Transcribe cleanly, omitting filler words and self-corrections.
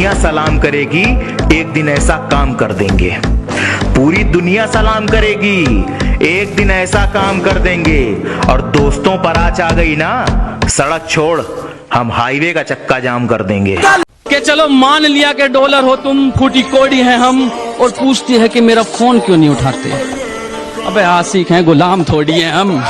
दुनिया सलाम करेगी, एक दिन ऐसा काम कर देंगे। पूरी दुनिया सलाम करेगी, एक दिन ऐसा काम कर देंगे। और दोस्तों पर आँच आ गई ना, सड़क छोड़, हम हाईवे का चक्का जाम कर देंगे। कि चलो मान लिया कि डॉलर हो तुम, फूटी कोड़ी है हम, और पूछती है कि मेरा फोन क्यों नहीं उठाते। अबे आशिक हैं, गुलाम थोड़ी हैं हम।